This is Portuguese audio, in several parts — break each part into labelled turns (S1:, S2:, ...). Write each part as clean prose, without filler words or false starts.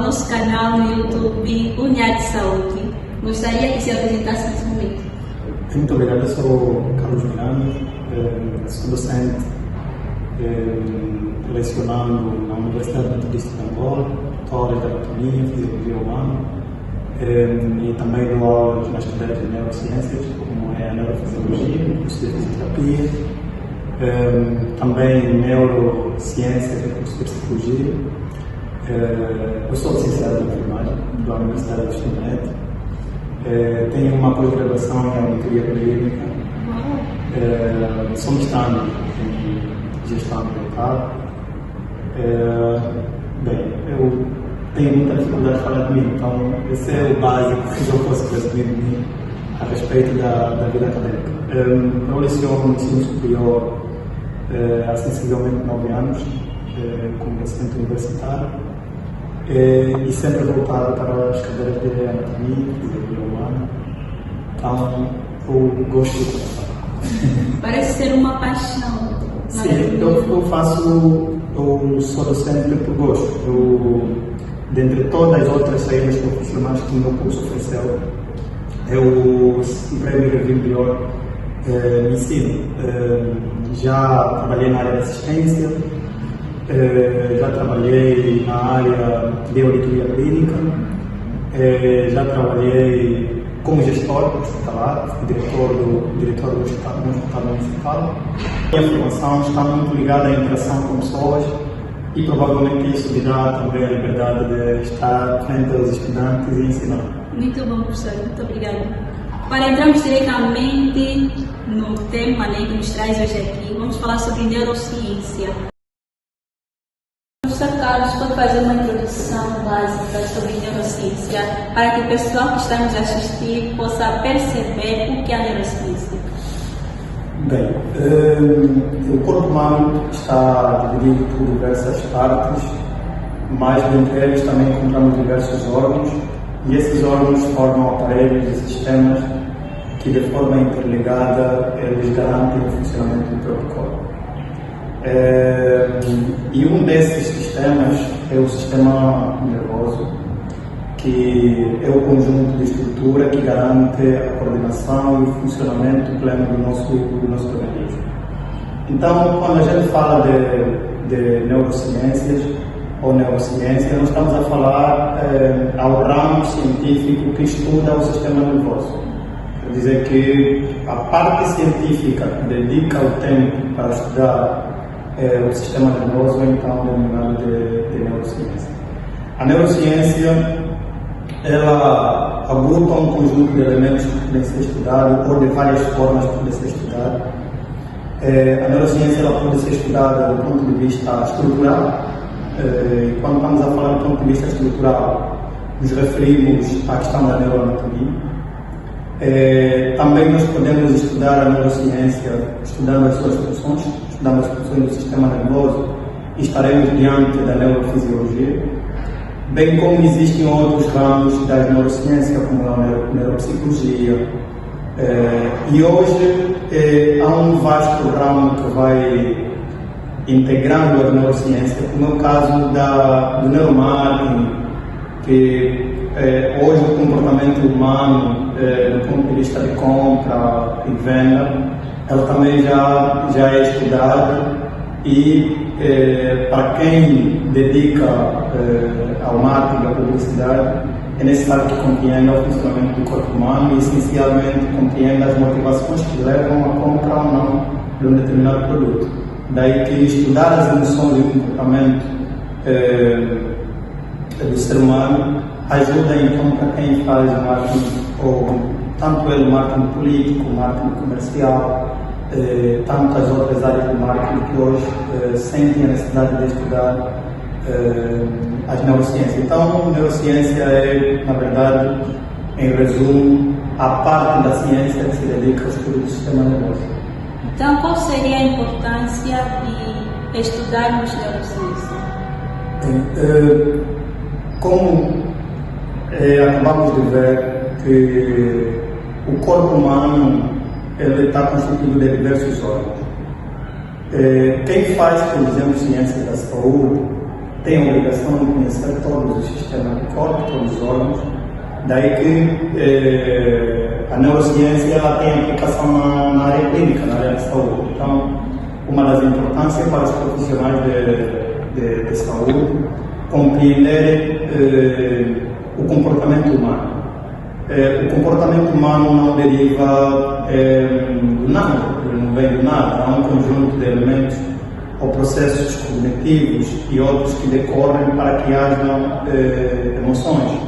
S1: nosso canal no YouTube Unidade de Saúde. Gostaria que se apresentasse nesse momento.
S2: Muito obrigado, eu sou Carlos Miranda, sou docente lecionando na Universidade Metodista de Angola, estou da anatomia, fisiologia humana e também dou aulas nas cadeiras de neurociências, como é a neurofisiologia, o curso de fisioterapia, também neurociências, o curso de psicologia. Eu sou licenciado em enfermagem da Universidade de Estudante. Tenho uma pós-graduação em auditoria clínica. Sou mestrando em gestão ambiental. Bem, eu tenho muita dificuldade de falar de mim, então esse é o básico que eu posso presumir de mim a respeito da vida acadêmica. Eu leciono no ensino superior há sensivelmente 9 anos, como docente universitário. E sempre voltado para as cadeiras de anatomia, fisiologia humana. Então, eu gosto de conversar.
S1: Parece ser uma paixão.
S2: Sim, eu sou docente por gosto. Dentre todas as outras saídas profissionais que o meu curso ofereceu, eu sempre me revi melhor no ensino. Já trabalhei na área de assistência, já trabalhei na área de auditoria clínica, já trabalhei como gestor hospitalar, diretor do hospital municipal. Minha formação está muito ligada à interação com pessoas e provavelmente isso me dá também a liberdade de estar frente aos estudantes e ensinar.
S1: Muito bom, professor. Muito obrigada. Para entrarmos diretamente no tema que nos traz hoje aqui, vamos falar sobre neurociência. Professor Carlos, pode fazer uma introdução básica sobre neurociência para que o pessoal que está nos assistir possa perceber o que é a neurociência?
S2: Bem, o corpo humano está dividido por diversas partes, mas dentre eles também encontramos diversos órgãos, e esses órgãos formam aparelhos e sistemas que de forma interligada eles garantem o funcionamento do próprio corpo. E um desses sistemas é o sistema nervoso, que é o conjunto de estrutura que garante a coordenação e o funcionamento pleno do nosso organismo. Então, quando a gente fala de neurociências ou neurociência, nós estamos a falar ao ramo científico que estuda o sistema nervoso. Quer dizer que a parte científica que dedica o tempo para estudar o sistema nervoso, então denominado de neurociência. A neurociência, ela agrupa um conjunto de elementos que podem ser estudados, ou de várias formas que podem ser estudados. A neurociência ela pode ser estudada do ponto de vista estrutural. Quando estamos a falar do ponto de vista estrutural, nos referimos à questão da neuroanatomia. Também nós podemos estudar a neurociência estudando as suas funções, estudando as funções do sistema nervoso, e estaremos diante da neurofisiologia, bem como existem outros ramos da neurociência, como a neuropsicologia. E hoje há um vasto ramo que vai integrando a neurociência, como é o caso do neuromarketing, que hoje o comportamento humano, do ponto de vista de compra e venda, ela também já é estudada, e para quem dedica ao marketing, à publicidade, é necessário que compreenda o funcionamento do corpo humano e, essencialmente, compreenda as motivações que levam a compra ou não de um determinado produto. Daí que estudar as emoções e o comportamento do ser humano ajuda, então, para quem faz marketing, ou tanto ele marketing político, marketing comercial, tantas outras áreas do marketing que hoje sentem a necessidade de estudar as neurociências. Então, neurociência é, na verdade, em resumo, a parte da ciência que se dedica ao estudo do sistema nervoso.
S1: Então, qual seria a importância de estudarmos neurociência?
S2: Como acabamos de ver que o corpo humano ele está constituído de diversos órgãos. Quem faz, por exemplo, ciência da saúde tem a obrigação de conhecer todos os sistemas corpo, todos os órgãos. Daí que a neurociência ela tem aplicação na área clínica, na área de saúde. Então, uma das importâncias para os profissionais de saúde compreender o comportamento humano. O comportamento humano não deriva do nada, não vem do nada. Há um conjunto de elementos ou processos cognitivos e outros que decorrem para que hajam emoções.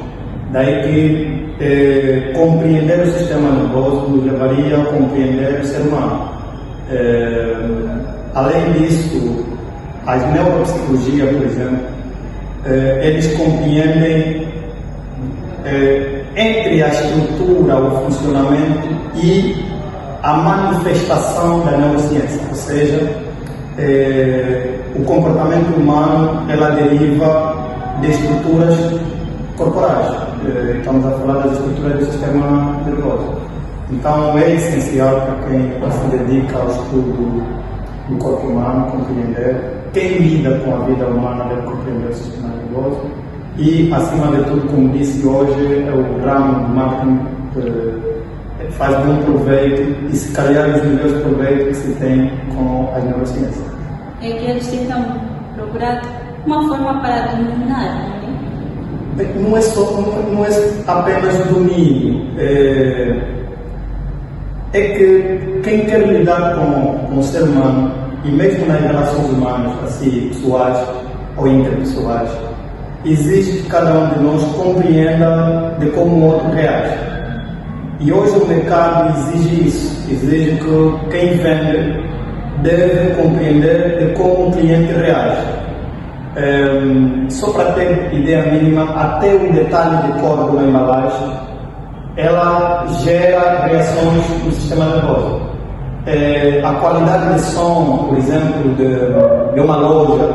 S2: Daí que compreender o sistema nervoso nos levaria a compreender o ser humano. Além disso, as neuropsicologia, por exemplo, eles compreendem entre a estrutura, o funcionamento e a manifestação da neurociência, ou seja, o comportamento humano ela deriva de estruturas corporais. Estamos a falar das estruturas do sistema nervoso. Então é essencial para quem se dedica ao estudo do corpo humano compreender. Quem lida com a vida humana deve compreender o sistema nervoso. E, acima de tudo, como disse hoje, é o ramo do marketing faz bom proveito e, se calhar, os melhores proveitos que se tem com as neurociências.
S1: É que eles tentam procurar uma forma para dominar, não é?
S2: Não é apenas o domínio. É que quem quer lidar com o ser humano, e mesmo nas relações humanas, assim, pessoais ou interpessoais, exige que cada um de nós compreenda de como o outro reage. E hoje o mercado exige isso, exige que quem vende deve compreender de como o cliente reage. Só para ter ideia mínima, até o detalhe de cor de uma embalagem, ela gera reações no sistema nervoso. A qualidade de som, por exemplo, de uma loja,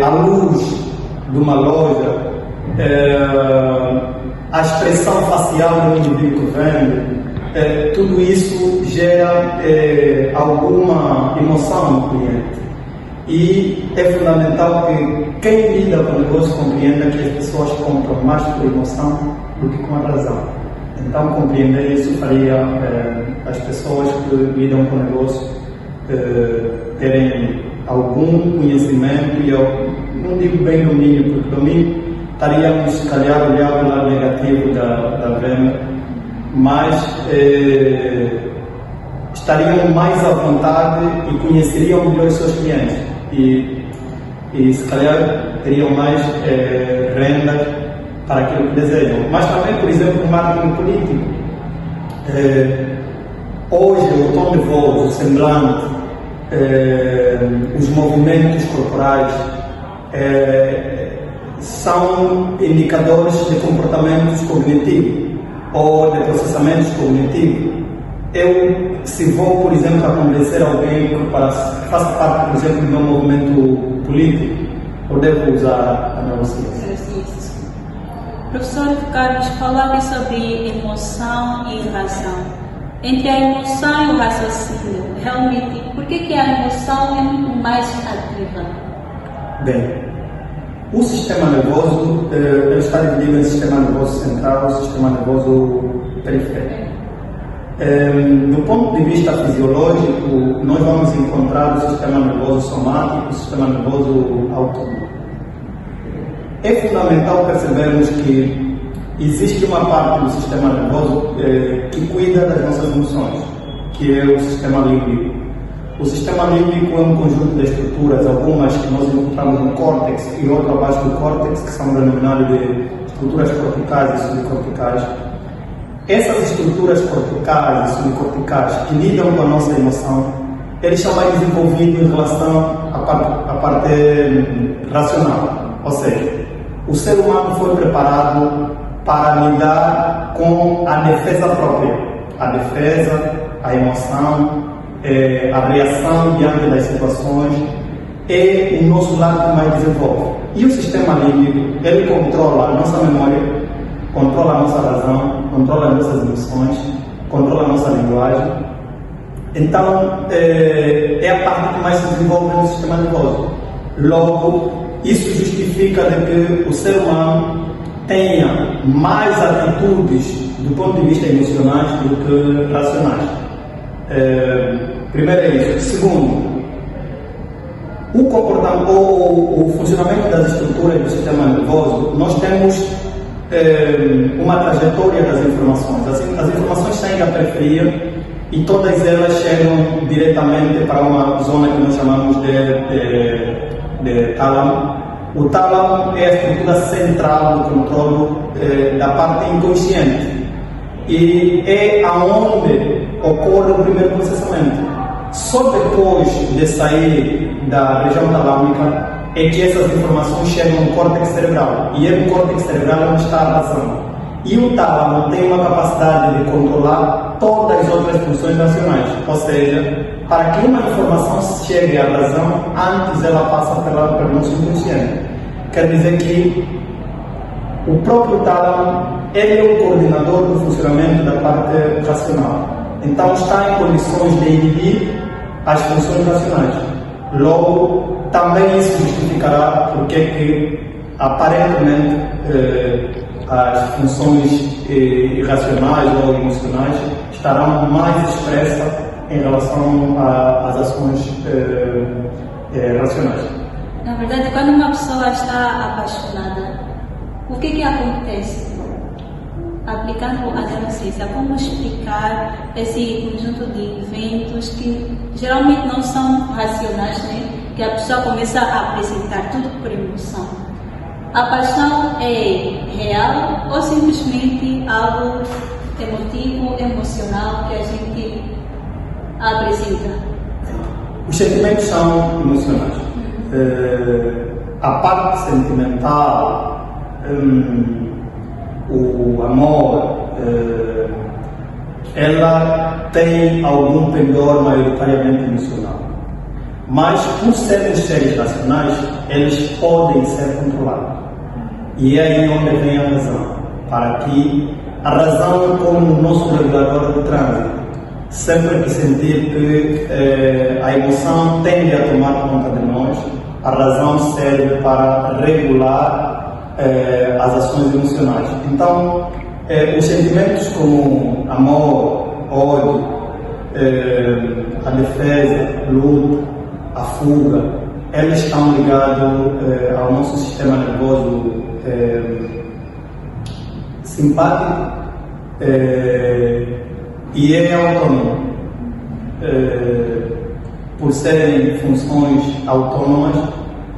S2: a luz de uma loja, a expressão facial do indivíduo que vende, tudo isso gera alguma emoção no cliente. E é fundamental que quem lida com o negócio compreenda que as pessoas compram mais por emoção do que com a razão. Então, compreender isso faria as pessoas que lidam com o negócio terem algum conhecimento, e eu não digo bem domínio, porque domínio estaríamos, se calhar, olhar pelo lado negativo da venda, mas estariam mais à vontade e conheceriam melhor os seus clientes e se calhar teriam mais renda para aquilo que desejam. Mas também, por exemplo, no marketing político, hoje o tom de voz, o semblante, os movimentos corporais são indicadores de comportamentos cognitivos ou de processamentos cognitivos. Eu, se vou, por exemplo, a convencer alguém que faça parte, por exemplo, do meu movimento político, eu devo usar a neurociência.
S1: Professor Carlos, falava sobre emoção e razão. Entre a emoção e o raciocínio, realmente, por que a emoção é muito mais ativa? Bem,
S2: o sistema nervoso ele está dividido em sistema nervoso central e sistema nervoso periférico. Do ponto de vista fisiológico, nós vamos encontrar o sistema nervoso somático e o sistema nervoso autônomo. É fundamental percebermos que existe uma parte do sistema nervoso que cuida das nossas emoções, que é o sistema límbico. O sistema límbico é um conjunto de estruturas, algumas que nós encontramos no córtex e outras abaixo do córtex, que são denominadas de estruturas corticais e subcorticais. Essas estruturas corticais e subcorticais que lidam com a nossa emoção, eles são mais desenvolvidos em relação à parte racional. Ou seja, o ser humano foi preparado para lidar com a defesa própria. A defesa, a emoção, a reação diante das situações é o nosso lado que mais desenvolve. E o sistema límbico, ele controla a nossa memória, controla a nossa razão, controla as nossas emoções, controla a nossa linguagem. Então, é a parte que mais se desenvolve no sistema nervoso. Logo, isso justifica de que o ser humano tenha mais atitudes do ponto de vista emocionais do que racionais. Primeiro é isso. Segundo, o comportamento ou o funcionamento das estruturas do sistema nervoso, nós temos uma trajetória das informações. As informações saem da periferia e todas elas chegam diretamente para uma zona que nós chamamos de tálamo. O tálamo é a estrutura central do controle da parte inconsciente e é aonde ocorre o primeiro processamento. Só depois de sair da região talâmica é que essas informações chegam no córtex cerebral, e é no córtex cerebral onde está a razão. E o tálamo tem uma capacidade de controlar todas as outras funções racionais, ou seja, para que uma informação chegue à razão, antes ela passa pelo nosso inconsciente. Quer dizer que o próprio tálamo é o coordenador do funcionamento da parte racional. Então está em condições de inibir as funções racionais. Logo, também isso justificará porque que aparentemente as funções irracionais ou emocionais estarão mais expressas em relação às ações racionais.
S1: Na verdade, quando uma pessoa está apaixonada, o que acontece? Aplicando a neurociência, como explicar esse conjunto de eventos que geralmente não são racionais, né? Que a pessoa começa a apresentar tudo por emoção. A paixão é real ou simplesmente algo emotivo, emocional que a gente apresenta?
S2: Os sentimentos são emocionais. A parte sentimental, o amor, ela tem algum pendor maioritariamente emocional. Mas, por serem seres racionais, eles podem ser controlados. E é aí onde vem a razão. Para que a razão, como o nosso regulador de trânsito, sempre que sentir que a emoção tende a tomar conta de nós, a razão serve para regular as ações emocionais. Então, os sentimentos como amor, ódio, a defesa, luta, a fuga, eles estão ligados ao nosso sistema nervoso simpático e é autônomo. Por serem funções autônomas,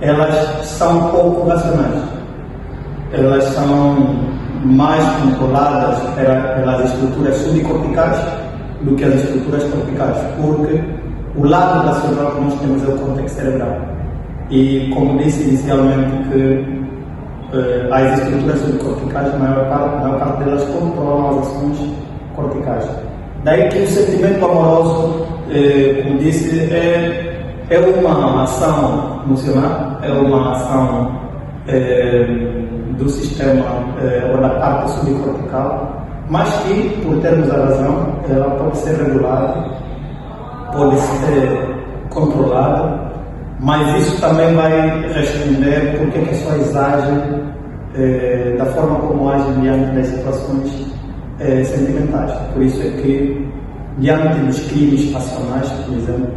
S2: elas são pouco racionais. Elas são mais controladas pelas estruturas subcorticais do que as estruturas corticais, porque o lado racional que nós temos é o córtex cerebral. E, como disse inicialmente, que as estruturas subcorticais, a maior parte delas controlam as ações corticais. Daí que o sentimento amoroso, como disse, é uma ação emocional, é uma ação do sistema ou da parte subcortical, mas que, por termos a razão, ela pode ser regulada, pode ser controlada, mas isso também vai responder porque as pessoas agem da forma como agem diante das situações sentimentais. Por isso é que, diante dos crimes passionais, por exemplo,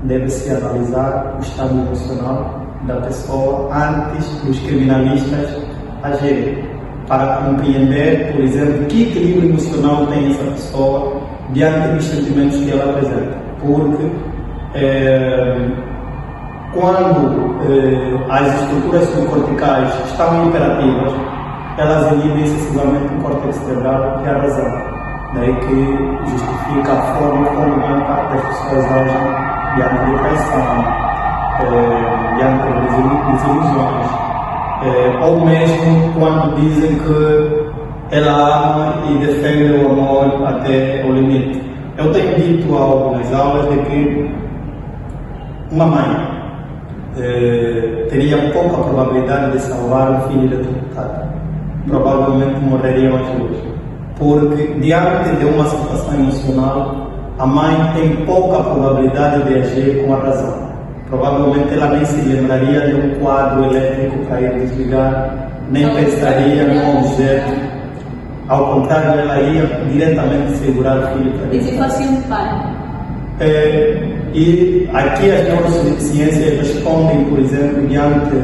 S2: deve-se analisar o estado emocional da pessoa antes dos criminalistas agirem, para compreender, por exemplo, que equilíbrio emocional tem essa pessoa diante dos sentimentos que ela apresenta. Porque quando as estruturas subcorticais estão imperativas, elas inibem excessivamente o córtex cerebral, que é a razão. Daí que justifica a forma como a maior parte das pessoas agem diante de traição, diante de desilusões, ou mesmo quando dizem que ela ama e defende o amor até o limite. Eu tenho dito nas aulas de que uma mãe teria pouca probabilidade de salvar um filho eletrocutado. Provavelmente morreriam as duas. Porque, diante de uma situação emocional, a mãe tem pouca probabilidade de agir com a razão. provavelmente ela nem se lembraria de um quadro elétrico para ir desligar, nem pensaria no objeto. Ao contrário, ela ia diretamente segurar o filho para
S1: E se fosse um pai?
S2: E aqui as neurociências respondem, por exemplo, diante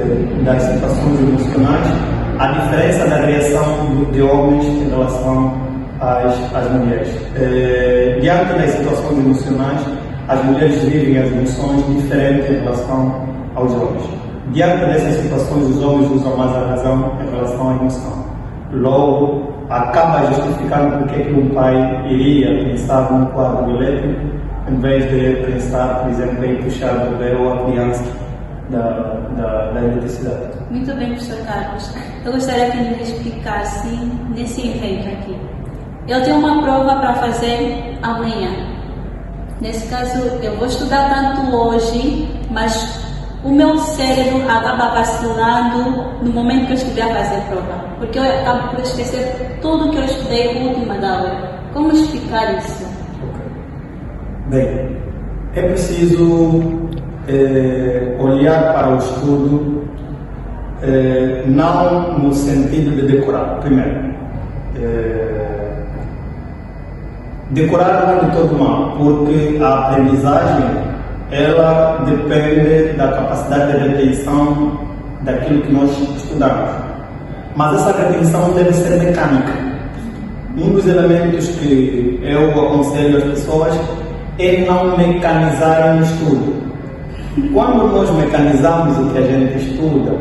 S2: das situações emocionais, a diferença da reação de homens em relação às mulheres. Diante das situações emocionais, as mulheres vivem as emoções diferentes em relação aos homens. Diante dessas situações, os homens usam mais a razão em relação à emoção. Logo, acaba justificando porque que um pai iria pensar num quadro elétrico em vez de pensar, por exemplo, em puxar o bebê ou a criança da eletricidade.
S1: Muito bem, professor Carlos. Eu gostaria que me explicasse nesse evento aqui. Eu tenho uma prova para fazer amanhã. Nesse caso, eu vou estudar tanto hoje, mas o meu cérebro acaba vacilando no momento que eu estiver a fazer a prova, porque eu acabo por esquecer tudo que eu estudei na última da aula. Como explicar isso?
S2: Bem, é preciso olhar para o estudo não no sentido de decorar. Primeiro, decorar não é de todo mal, porque a aprendizagem ela depende da capacidade de retenção daquilo que nós estudamos. Mas essa retenção deve ser mecânica. Um dos elementos que eu aconselho às pessoas é não mecanizarem o estudo. Quando nós mecanizamos o que a gente estuda,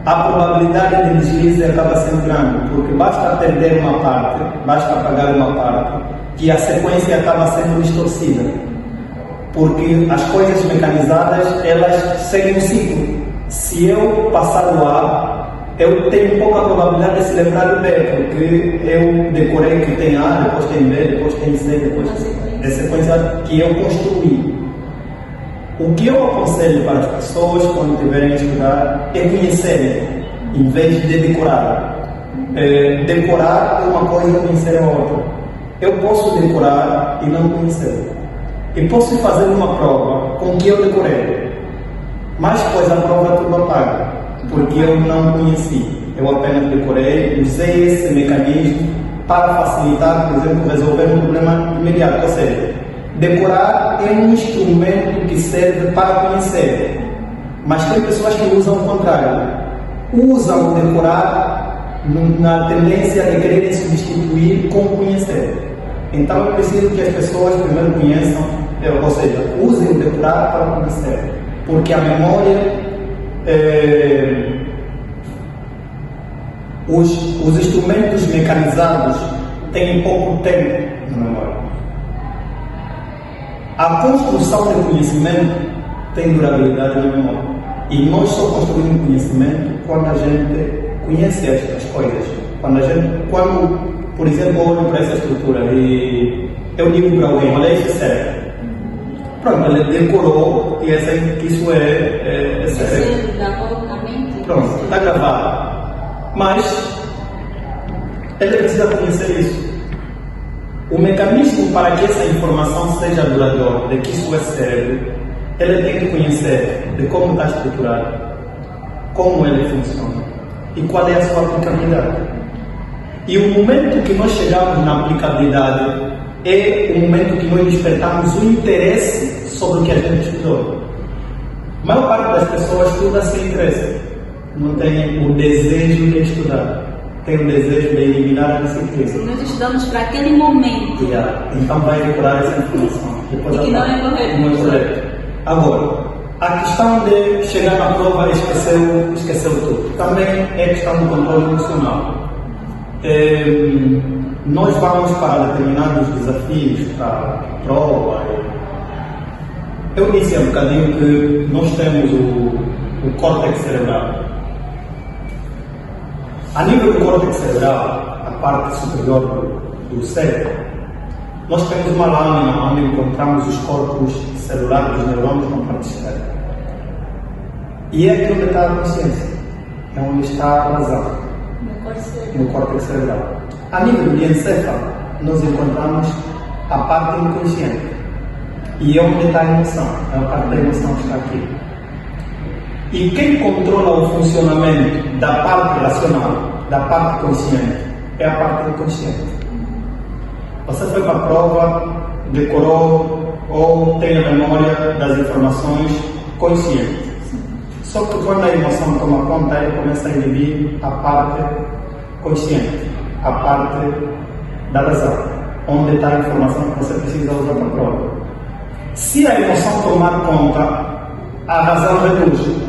S2: a probabilidade de deslize acaba sendo grande, porque basta perder uma parte, basta apagar uma parte, que a sequência acaba sendo distorcida. Porque as coisas mecanizadas, elas seguem um ciclo. Se eu passar o A, eu tenho pouca probabilidade de se lembrar do B, porque eu decorei que tem A, depois tem B, depois tem C, depois é a sequência que eu construí. O que eu aconselho para as pessoas quando tiverem a estudar é conhecerem, em vez de decorar. Decorar é uma coisa, conhecer é outra. Eu posso decorar e não conhecer. E posso fazer uma prova com que eu decorei, mas depois a prova tudo apaga, porque eu não conheci. Eu apenas decorei, usei esse mecanismo para facilitar, por exemplo, resolver um problema imediato. Ou seja, decorar é um instrumento que serve para conhecer, mas tem pessoas que usam o contrário. Usam o decorar na tendência de quererem substituir com conhecer. Então eu preciso que as pessoas primeiro conheçam, ou seja, usem o decorar para conhecer, porque a memória, os instrumentos mecanizados têm pouco tempo na memória. A construção de conhecimento tem durabilidade na memória, e nós só construímos conhecimento quando a gente conhece as coisas. Quando, por exemplo, eu olho para essa estrutura e eu digo para alguém, olha, isso é sério. Pronto, ele decorou que isso é sério. Pronto, está gravado. Mas ele precisa conhecer isso. O mecanismo para que essa informação seja duradoura, de que isso é cérebro, ele tem que conhecer de como está estruturado, como ele funciona e qual é a sua aplicabilidade. E o momento que nós chegamos na aplicabilidade é o momento que nós despertamos o interesse sobre o que a gente estudou. A maior parte das pessoas estuda sem interesse, não tem o desejo de estudar, tem o desejo de eliminar a disciplina.
S1: Nós estudamos para aquele momento.
S2: Então vai decorar essa informação.
S1: E que não é correto.
S2: Não é correto. Agora, a questão de chegar na prova e esqueceu tudo também é questão do controle emocional. Nós vamos para determinados desafios, para a prova. Eu disse há um bocadinho que nós temos o córtex cerebral. A nível do córtex cerebral, a parte superior do cérebro, nós temos uma lâmina onde encontramos os corpos celulares dos neurônios na parte externa. E é aqui onde está a consciência, é onde está a razão, no córtex cerebral. A nível de encéfalo, nós encontramos a parte inconsciente. E é onde está a emoção, a parte da emoção está aqui. E quem controla o funcionamento da parte racional, da parte consciente, é a parte inconsciente. Você foi para a prova, decorou ou tem a memória das informações consciente. Só que quando a emoção toma conta, ele começa a inibir a parte consciente, a parte da razão, onde está a informação que você precisa usar para a prova. Se a emoção tomar conta, a razão reduz.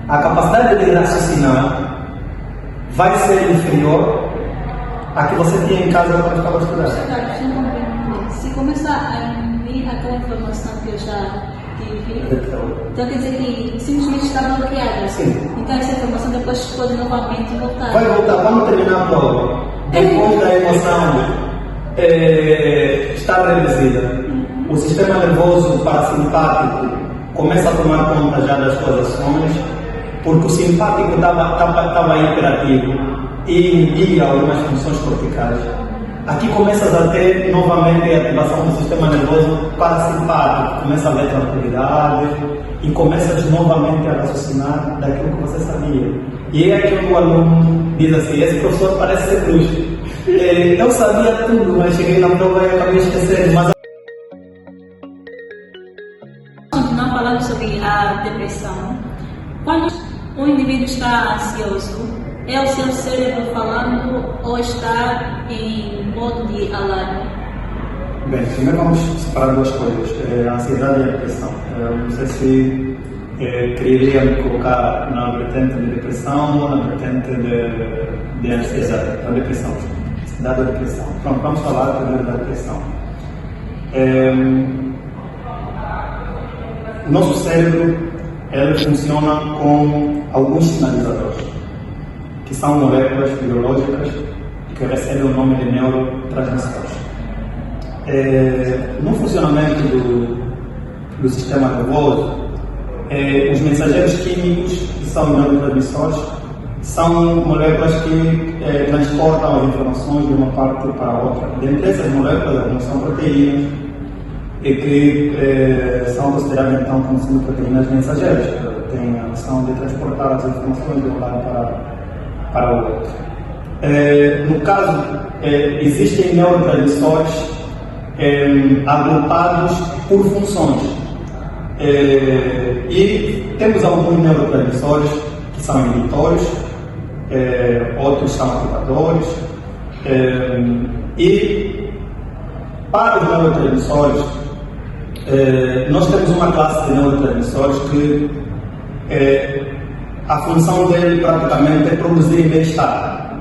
S2: A capacidade de raciocinar vai ser inferior à que você tinha em casa quando estava estudando.
S1: Se começar a vir aquela informação que eu já tive, então quer dizer que simplesmente está bloqueada.
S2: Sim.
S1: Então essa informação depois pode novamente voltar.
S2: Vai voltar, vamos terminar a prova. Depois da emoção está reduzida, o sistema nervoso parasimpático começa a tomar conta já das suas ações, porque o simpático estava hiperativo e inibia algumas funções corticais. Aqui começas a ter novamente a ativação do sistema nervoso parasimpático, começa a haver tranquilidade e começas novamente a raciocinar daquilo que você sabia. E é aquilo que o aluno diz assim: esse professor parece ser bruxo. Eu sabia tudo, mas cheguei na prova e acabei esquecendo. Mas
S1: continuar falando sobre a depressão. Quando o indivíduo está ansioso, é o seu cérebro falando ou está em modo de alarme?
S2: bem, primeiro vamos separar duas coisas, a ansiedade e a depressão. Não sei se queria me colocar na vertente de depressão ou na vertente de ansiedade, da depressão. Ansiedade ou depressão. Pronto, vamos falar primeiro da depressão. Nosso cérebro ele funciona com alguns sinalizadores, que são moléculas biológicas que recebem o nome de neurotransmissores. No funcionamento do sistema nervoso, os mensageiros químicos, que são neurotransmissores, são moléculas que transportam as informações de uma parte para a outra. Dentre essas moléculas, algumas são proteínas, e que são consideradas então como sendo proteínas mensageiras, que têm a missão de transportar as informações de um lado para o outro. No caso, existem neurotransmissores agrupados por funções, e temos alguns neurotransmissores que são inibitores, outros são ativadores, e para os neurotransmissores nós temos uma classe de neurotransmissores que a função dele praticamente é produzir bem-estar.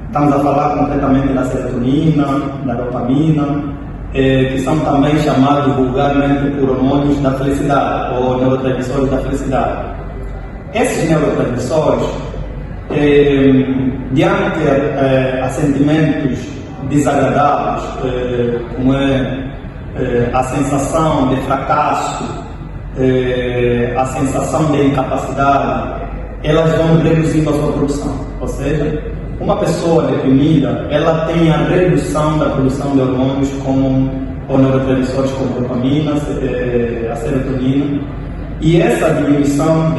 S2: Estamos a falar concretamente da serotonina, da dopamina, que são também chamados vulgarmente por hormônios da felicidade, ou neurotransmissores da felicidade. Esses neurotransmissores, diante a sentimentos desagradáveis, como a sensação de fracasso, a sensação de incapacidade, elas vão reduzindo a sua produção. Ou seja, uma pessoa deprimida, ela tem a redução da produção de hormônios como os neurotransmissores como a dopamina, a serotonina, e essa diminuição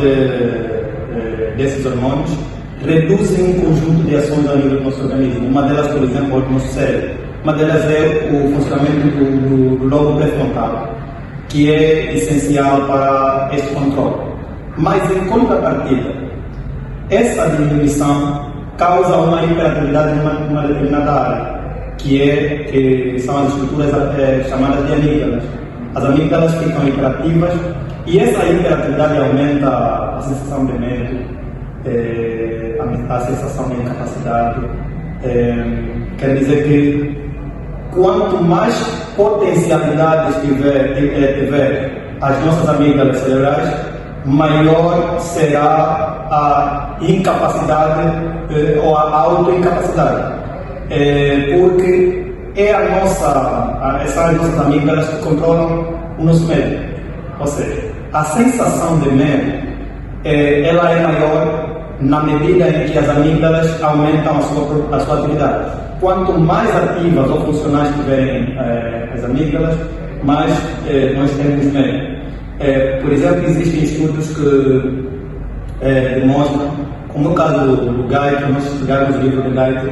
S2: desses hormônios reduzem um conjunto de ações ao nível do nosso organismo. Uma delas, por exemplo, é o nosso cérebro. Uma delas é o funcionamento do lobo pré-frontal, que é essencial para este controle. Mas, em contrapartida, essa diminuição causa uma hiperatividade numa determinada área, que são as estruturas chamadas de amígdalas. As amígdalas ficam hiperativas e essa hiperatividade aumenta a sensação de medo, a sensação de incapacidade. Quer dizer que quanto mais potencialidades tiver as nossas amígdalas cerebrais, maior será a incapacidade ou a autoincapacidade, porque são as nossas amígdalas que controlam o nosso medo. Ou seja, a sensação de medo ela é maior na medida em que as amígdalas aumentam a sua atividade. Quanto mais ativas ou funcionais tiverem as amígdalas, mais nós temos medo. Por exemplo, existem estudos que demonstram. Como no caso do Gaito, nós estudamos o livro de Gaito,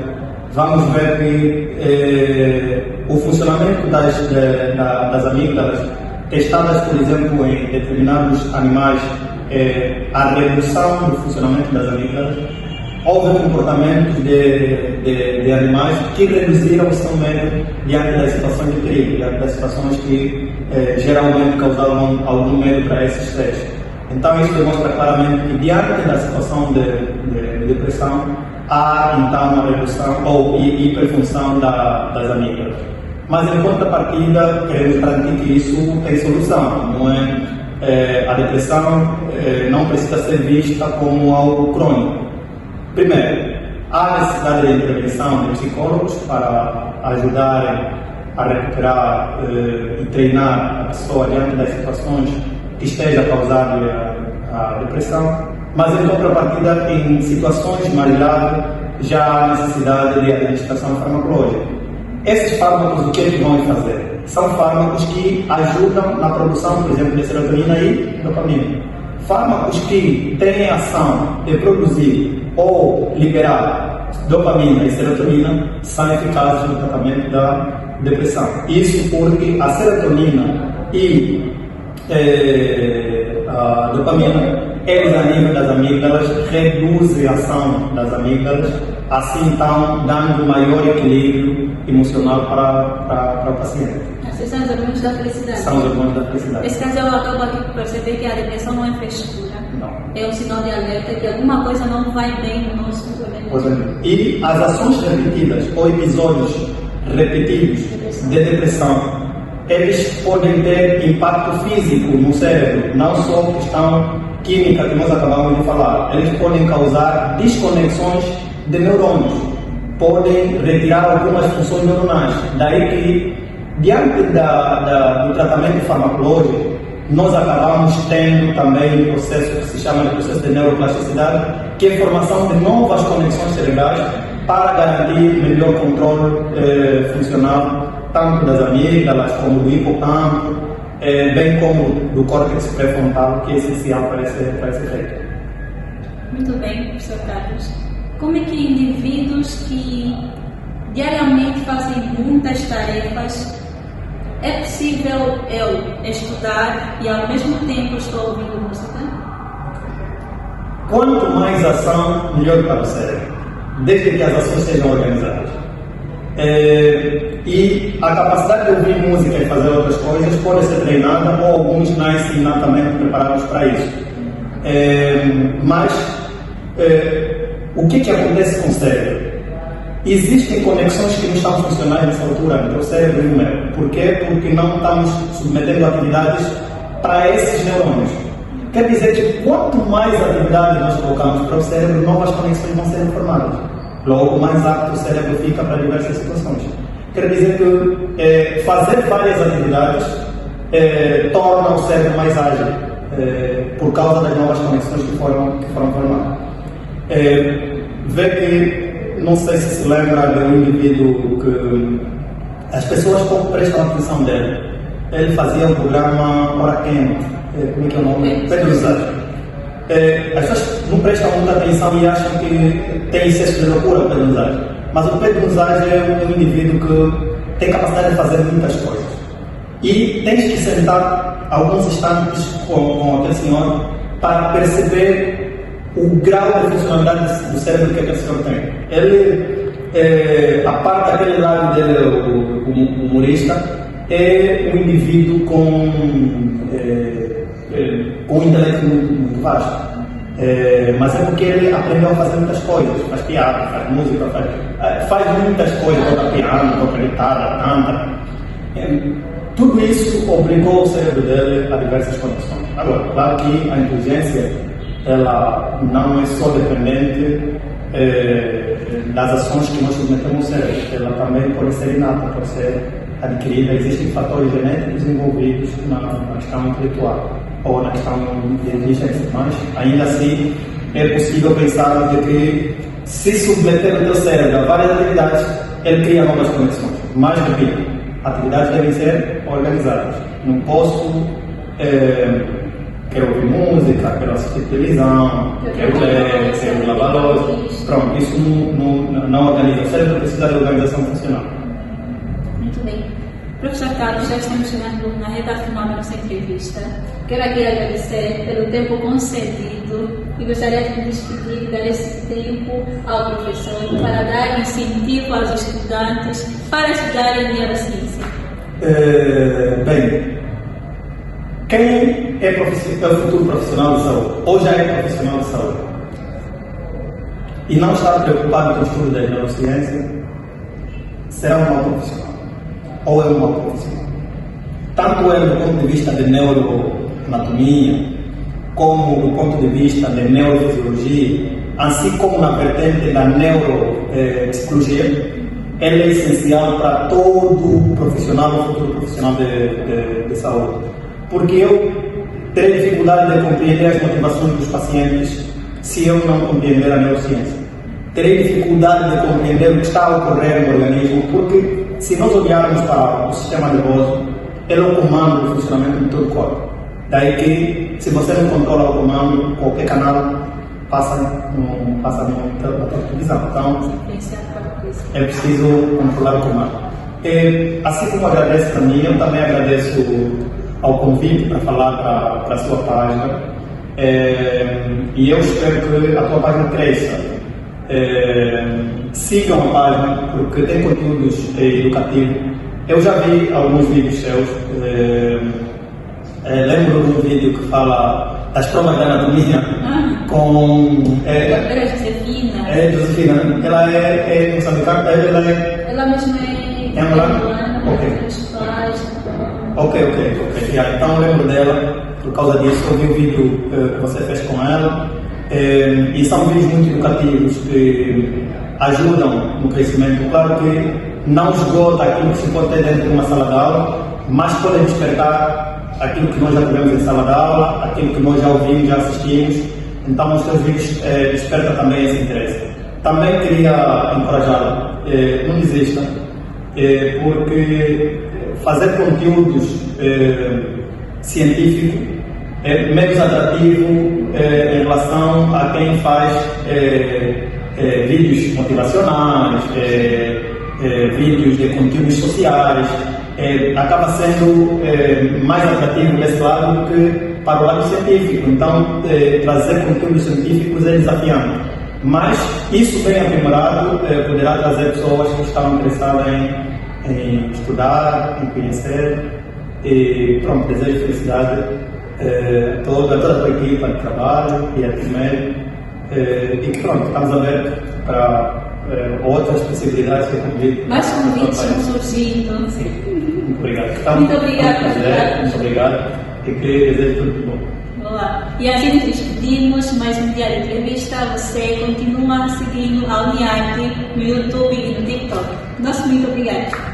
S2: vamos ver que o funcionamento das amígdalas, testadas, por exemplo, em determinados animais, a redução do funcionamento das amígdalas, houve comportamentos de animais que reduziram o seu medo diante das situações de perigo, diante das situações que geralmente causavam algum medo para esses seres. Então isso demonstra claramente que diante da situação de depressão há então uma redução ou hiperfunção das amígdalas. Mas em contrapartida queremos garantir que isso tem solução, não é? A depressão não precisa ser vista como algo crônico. Primeiro, há necessidade de intervenção de psicólogos para ajudarem a recuperar e treinar a pessoa diante das situações que esteja a causar a depressão, mas em contrapartida, em situações mais graves, já há necessidade de administração farmacológica. Esses fármacos, o que é que vão fazer? São fármacos que ajudam na produção, por exemplo, de serotonina e dopamina. Fármacos que têm a ação de produzir ou liberar dopamina e serotonina são eficazes no tratamento da depressão. Isso porque a serotonina e a dopamina, eles a nível das amígdalas reduzem a ação das amígdalas, assim então dando maior equilíbrio emocional para o paciente.
S1: Esses são os hormônios da felicidade.
S2: São os hormônios da felicidade.
S1: Esse caso eu acabo aqui por perceber que a depressão não é frescura.
S2: Não.
S1: É um sinal de alerta que alguma coisa não vai bem no nosso organismo.
S2: E as ações repetidas ou episódios repetidos de depressão, eles podem ter impacto físico no cérebro, não só questão química que nós acabamos de falar. Eles podem causar desconexões de neurônios, podem retirar algumas funções neuronais. Daí que, diante do tratamento farmacológico, nós acabamos tendo também um processo que se chama de processo de neuroplasticidade, que é a formação de novas conexões cerebrais para garantir melhor controle funcional tanto das amígdalas como do hipocampo, bem como do córtex pré-frontal, que é essencial para esse efeito.
S1: Muito bem, professor Carlos. Como é que indivíduos que diariamente fazem muitas tarefas, é possível eu estudar e ao mesmo tempo estou ouvindo música?
S2: Quanto mais ação, melhor para o cérebro, desde que as ações sejam organizadas. E a capacidade de ouvir música e fazer outras coisas pode ser treinada, ou alguns nascem inatamente preparados para isso. Mas o que acontece com o cérebro? Existem conexões que não estão funcionais nessa altura entre o cérebro e o meu. Por quê? Porque não estamos submetendo atividades para esses neurônios. Quer dizer que quanto mais atividades nós colocamos para o cérebro, novas conexões vão ser formadas. Logo, mais apto o cérebro fica para diversas situações. Quer dizer que fazer várias atividades torna o cérebro mais ágil, por causa das novas conexões que foram formadas. Vê que, não sei se lembra de um indivíduo que as pessoas pouco prestam atenção dele. Ele fazia um programa Hora Quente, como é que é o nome? Pedro Usage. As pessoas não prestam muita atenção e acham que tem excesso de loucura o Pedro Usage. Mas o Pedro Usage é um indivíduo que tem capacidade de fazer muitas coisas. E tens que sentar alguns instantes com aquele senhor para perceber o grau de funcionalidade do cérebro que aquele senhor tem. Ele, a parte daquele lado dele, o humorista, é um indivíduo com um intelecto muito vasto. Mas é porque ele aprendeu a fazer muitas coisas, faz piada, faz música, faz muitas coisas, toca piano, toca guitarra, canta. Tudo isso obrigou o cérebro dele a diversas condições. Agora, claro que a inteligência ela não é só dependente das ações que nós submetemos ao cérebro, ela também pode ser inata, pode ser adquirida. Existem fatores genéticos envolvidos na questão intelectual ou na questão de inteligência, mas ainda assim é possível pensar de que se submeter o teu cérebro a várias atividades, ele cria novas conexões. Mais do que atividades devem ser organizadas. Não posso quero ouvir música, quero assistir televisão, quero ler, quero lavar louça. Pronto, isso não organiza. O cérebro precisa de organização funcional.
S1: Muito bem. Professor Carlos, já estamos chegando na reta final da nossa entrevista. Quero aqui agradecer pelo tempo concedido e gostaria de me despedir e dar esse tempo ao professor para dar incentivo aos estudantes para estudarem neurociência.
S2: Bem, quem é o futuro profissional de saúde, ou já é profissional de saúde, e não está preocupado com o estudo da neurociência, será um mau profissional, ou é um mau profissional. Tanto é do ponto de vista de neuroanatomia, como do ponto de vista de neurofisiologia, assim como na vertente da neuropsicologia, ele é essencial para todo profissional, futuro profissional de saúde. Porque eu terei dificuldade de compreender as motivações dos pacientes se eu não compreender a neurociência. Terei dificuldade de compreender o que está a ocorrer no organismo, porque se nós olharmos para o sistema nervoso, ele é o comando do funcionamento de todo o corpo. Daí que, se você não controla o comando, qualquer canal passa na televisão. Então, é preciso controlar o comando. Assim como agradeço para mim, eu também agradeço ao convite para falar para a sua página. E eu espero que a tua página cresça. Sigam a página, porque tem conteúdos educativos. Eu já vi alguns vídeos seus. Lembro de um vídeo que fala das provas de anatomia com...
S1: Josefina.
S2: Josefina. Ela é moçambicana?
S1: Ela mesma é angolana.
S2: Ok. Então eu lembro dela, por causa disso, eu vi o vídeo que você fez com ela. E são vídeos muito educativos que ajudam no crescimento. Claro que não esgota aquilo que se pode ter dentro de uma sala de aula, mas podem despertar aquilo que nós já tivemos em sala de aula, aquilo que nós já ouvimos, já assistimos. Então os seus vídeos despertam também esse interesse. Também queria encorajá-lo, não desista, porque fazer conteúdos científicos é menos atrativo em relação a quem faz vídeos motivacionais, vídeos de conteúdos sociais. Acaba sendo mais atrativo desse lado do que para o lado científico. Então, trazer conteúdos científicos é desafiante. Mas isso bem aprimorado poderá trazer pessoas que estão interessadas em estudar, em conhecer. E pronto, desejo felicidade a toda a tua equipa de trabalho e a Tismel. E que pronto, estamos abertos para outras possibilidades de convite.
S1: Mais convites vão surgindo.
S2: Muito obrigado.
S1: Então, muito obrigado.
S2: Muito obrigado. E que desejo tudo de bom.
S1: Olá. E assim nos despedimos, mais um dia de entrevista. Você continua seguindo a Uniarte no YouTube e no TikTok. Nosso muito obrigado.